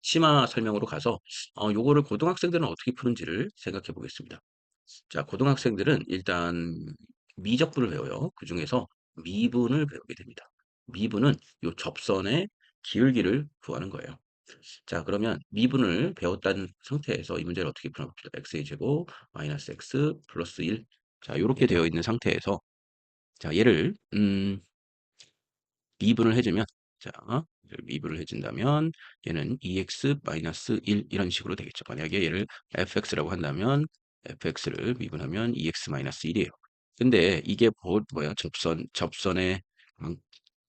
심화 설명으로 가서 요거를 고등학생들은 어떻게 푸는지를 생각해 보겠습니다. 자, 고등학생들은 일단 미적분을 배워요. 그중에서 미분을 배우게 됩니다. 미분은 요 접선의 기울기를 구하는 거예요. 자, 그러면 미분을 배웠다는 상태에서 이 문제를 어떻게 푸나 봅시다. x의 제곱 마이너스 x 플러스 1. 자, 요렇게 되어 있는 상태에서 자, 얘를 미분을 해주면 자, 미분을 해준다면 얘는 2x 마이너스 1 이런 식으로 되겠죠. 만약에 얘를 fx라고 한다면 fx를 미분하면 2x 마이너스 1이에요. 근데 이게 뭐야?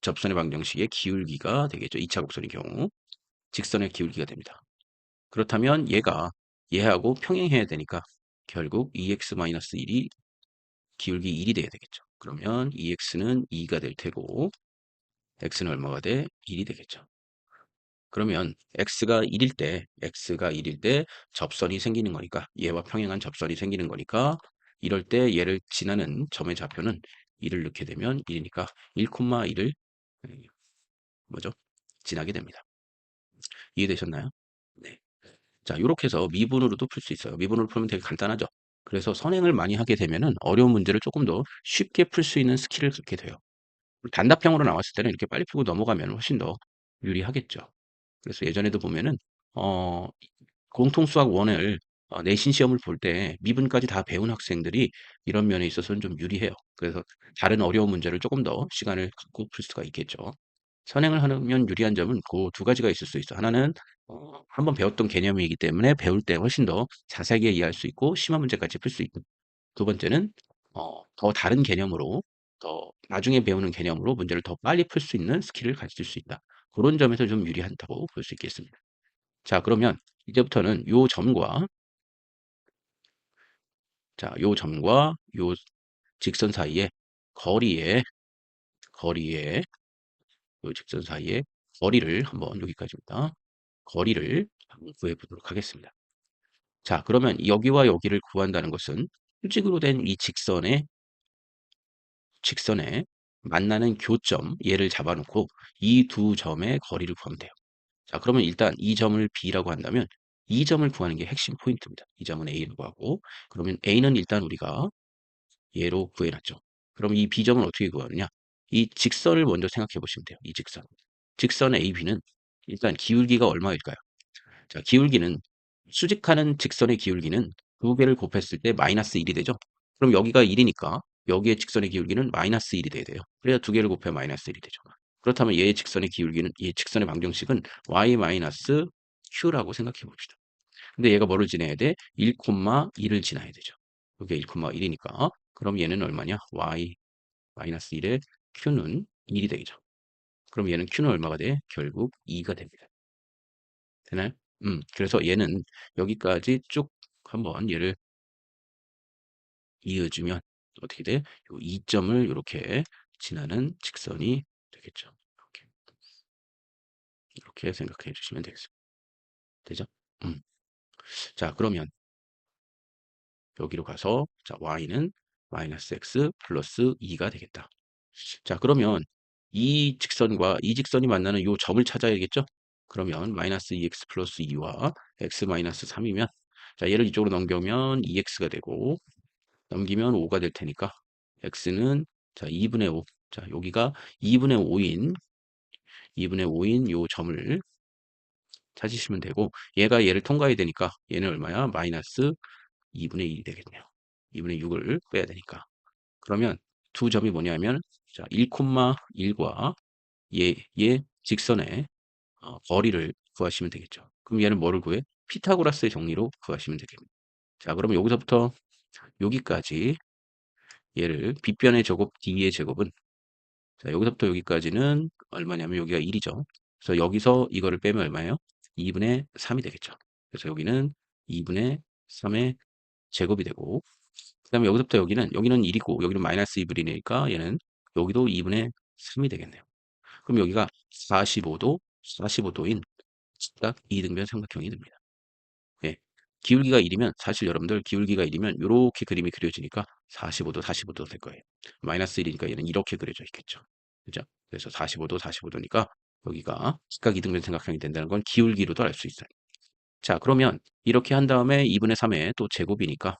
접선의 방정식의 기울기가 되겠죠. 2차 곡선의 경우 직선의 기울기가 됩니다. 그렇다면 얘하고 평행해야 되니까 결국 2x-1이 기울기 1이 돼야 되겠죠. 그러면 2x는 2가 될 테고 x는 얼마가 돼? 1이 되겠죠. 그러면 x가 1일 때 접선이 생기는 거니까 얘와 평행한 접선이 생기는 거니까 이럴 때 얘를 지나는 점의 좌표는 1을 넣게 되면 1이니까 1,1을 뭐죠? 지나게 됩니다. 이해되셨나요? 네. 자, 요렇게 해서 미분으로도 풀 수 있어요. 미분으로 풀면 되게 간단하죠. 그래서 선행을 많이 하게 되면은 어려운 문제를 조금 더 쉽게 풀 수 있는 스킬을 갖게 돼요. 단답형으로 나왔을 때는 이렇게 빨리 풀고 넘어가면 훨씬 더 유리하겠죠. 그래서 예전에도 보면은 어, 공통수학 1을 내신 시험을 볼 때 미분까지 다 배운 학생들이 이런 면에 있어서는 좀 유리해요. 그래서 다른 어려운 문제를 조금 더 시간을 갖고 풀 수가 있겠죠. 선행을 하면 유리한 점은 그 두 가지가 있을 수 있어. 하나는 한번 배웠던 개념이기 때문에 배울 때 훨씬 더 자세하게 이해할 수 있고 심한 문제까지 풀 수 있고 두 번째는 더 다른 개념으로 더 나중에 배우는 개념으로 문제를 더 빨리 풀 수 있는 스킬을 가질 수 있다. 그런 점에서 좀 유리하다고 볼 수 있겠습니다. 자, 그러면 이제부터는 요 점과 요 직선 사이의 거리의 거리의 요 직선 사이의 거리를 한번 여기까지입니다. 거리를 한번 구해 보도록 하겠습니다. 자, 그러면 여기와 여기를 구한다는 것은 수직으로 된 이 직선에 만나는 교점 얘를 잡아놓고 이 두 점의 거리를 구하면 돼요. 자, 그러면 일단 이 점을 B라고 한다면 이 점을 구하는 게 핵심 포인트입니다. 이 점은 A라고 하고 그러면 A는 일단 우리가 얘로 구해놨죠. 그럼 이 B점은 어떻게 구하느냐? 이 직선을 먼저 생각해 보시면 돼요. 이 직선. 직선 AB는 일단 기울기가 얼마일까요? 자, 기울기는 수직하는 직선의 기울기는 두 개를 곱했을 때 마이너스 1이 되죠. 그럼 여기가 1이니까 여기에 직선의 기울기는 마이너스 1이 돼야 돼요. 그래야 두 개를 곱해 마이너스 1이 되죠. 그렇다면 얘의 직선의 기울기는 이 직선의 방정식은 y 마이너스 q라고 생각해 봅시다. 근데 얘가 뭐를 지나야 돼? 1,1을 지나야 되죠. 이게 1,1이니까 그럼 얘는 얼마냐? y 마이너스 1의 q는 1이 되죠. 그럼 얘는 q는 얼마가 돼? 결국 2가 됩니다. 되나요? 그래서 얘는 여기까지 쭉 한번 얘를 이어주면 어떻게 돼? 요 2점을 이렇게 지나는 직선이 되겠죠. 이렇게 생각해 주시면 되겠습니다. 되죠? 음. 자, 그러면 여기로 가서 자, y는 마이너스 x 플러스 2가 되겠다. 자, 그러면 이 직선과 이 직선이 만나는 요 점을 찾아야겠죠? 그러면 마이너스 2x 플러스 2와 x 마이너스 3이면 자, 얘를 이쪽으로 넘겨면 2x가 되고 넘기면 5가 될 테니까 x는 자 2분의 5. 자, 여기가 2분의 5인 요 점을 찾으시면 되고 얘가 얘를 통과해야 되니까 얘는 얼마야? 마이너스 2분의 1이 되겠네요. 2분의 6을 빼야 되니까. 그러면 두 점이 뭐냐면 자, 1,1과 얘 직선의 거리를 구하시면 되겠죠. 그럼 얘는 뭐를 구해? 피타고라스의 정리로 구하시면 되겠습니다. 자, 그러면 여기서부터 여기까지 얘를 빗변의 제곱 D의 제곱은 자, 여기서부터 여기까지는 얼마냐면 여기가 1이죠. 그래서 여기서 이거를 빼면 얼마예요? 2분의 3이 되겠죠. 그래서 여기는 2분의 3의 제곱이 되고 그다음에 여기서부터 여기는 1이고 여기는 마이너스 2분이니까 얘는 여기도 2분의 3이 되겠네요. 그럼 여기가 45도인 딱 이등변 삼각형이 됩니다. 예. 기울기가 1이면 사실 여러분들 기울기가 1이면 요렇게 그림이 그려지니까 45도 될 거예요. 마이너스 1이니까 얘는 이렇게 그려져 있겠죠. 그죠? 그래서 45도니까 여기가 직각 이등변 삼각형이 된다는 건 기울기로도 알 수 있어요. 자, 그러면 이렇게 한 다음에 2분의 3의 또 제곱이니까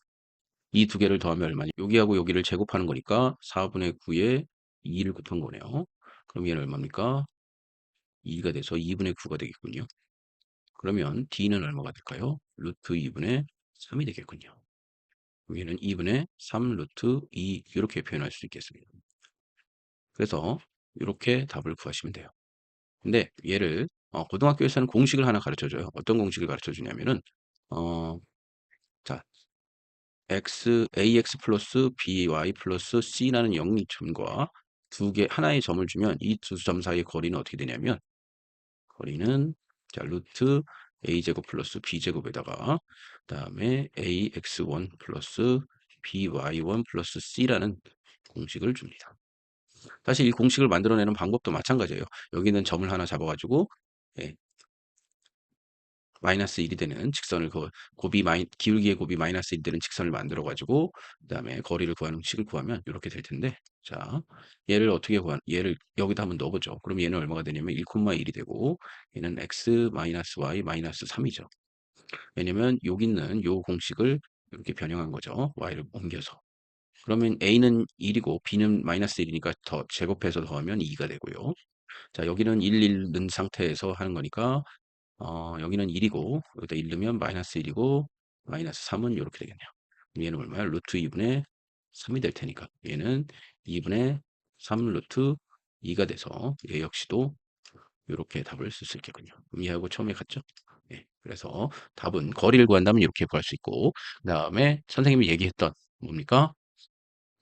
이 두 개를 더하면 얼마냐? 여기하고 여기를 제곱하는 거니까 4분의 9에 2를 곱한 거네요. 그럼 얘는 얼마입니까? 2가 돼서 2분의 9가 되겠군요. 그러면 D는 얼마가 될까요? 루트 2분의 3이 되겠군요. 여기는 2분의 3 루트 2 이렇게 표현할 수 있겠습니다. 그래서 이렇게 답을 구하시면 돼요. 근데 얘를 고등학교에서는 공식을 하나 가르쳐 줘요. 어떤 공식을 가르쳐 주냐면은 어, 자, ax 플러스 by 플러스 c라는 영리점과 하나의 점을 주면 이 두 점 사이의 거리는 어떻게 되냐면 거리는 자, 루트 a제곱 플러스 b제곱에다가 그다음에 ax1 플러스 by1 플러스 c라는 공식을 줍니다. 사실 이 공식을 만들어내는 방법도 마찬가지예요. 여기는 점을 하나 잡아가지고 예, 마이너스 1이 되는 직선을 기울기의 곱이 마이너스 1이 되는 직선을 만들어 가지고 그다음에 거리를 구하는 식을 구하면 이렇게 될 텐데 자 얘를 어떻게 얘를 여기다 한번 넣어보죠. 그럼 얘는 얼마가 되냐면 1,1이 되고 얘는 x 마이너스 y 마이너스 3이죠. 왜냐면 여기 있는 요 공식을 이렇게 변형한 거죠. y를 옮겨서. 그러면 a는 1이고 b는 마이너스 1이니까 더 제곱해서 더하면 2가 되고요. 자 여기는 1 넣은 상태에서 하는 거니까 여기는 1이고 여기다 1 넣으면 마이너스 1이고 마이너스 3은 이렇게 되겠네요. 얘는 얼마야? 루트 2분의 3이 될 테니까 얘는 2분의 3 루트 2가 돼서 얘 역시도 이렇게 답을 쓸 수 있겠군요. 이해하고 처음에 같죠? 네, 그래서 답은 거리를 구한다면 이렇게 구할 수 있고 그 다음에 선생님이 얘기했던 뭡니까?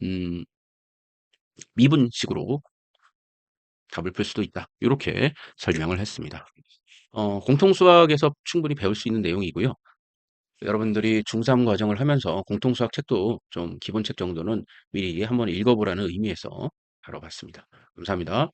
음, 미분식으로 답을 풀 수도 있다. 이렇게 설명을 했습니다. 공통수학에서 충분히 배울 수 있는 내용이고요. 여러분들이 중3 과정을 하면서 공통수학 책도 좀 기본책 정도는 미리 한번 읽어보라는 의미에서 다뤄봤습니다. 감사합니다.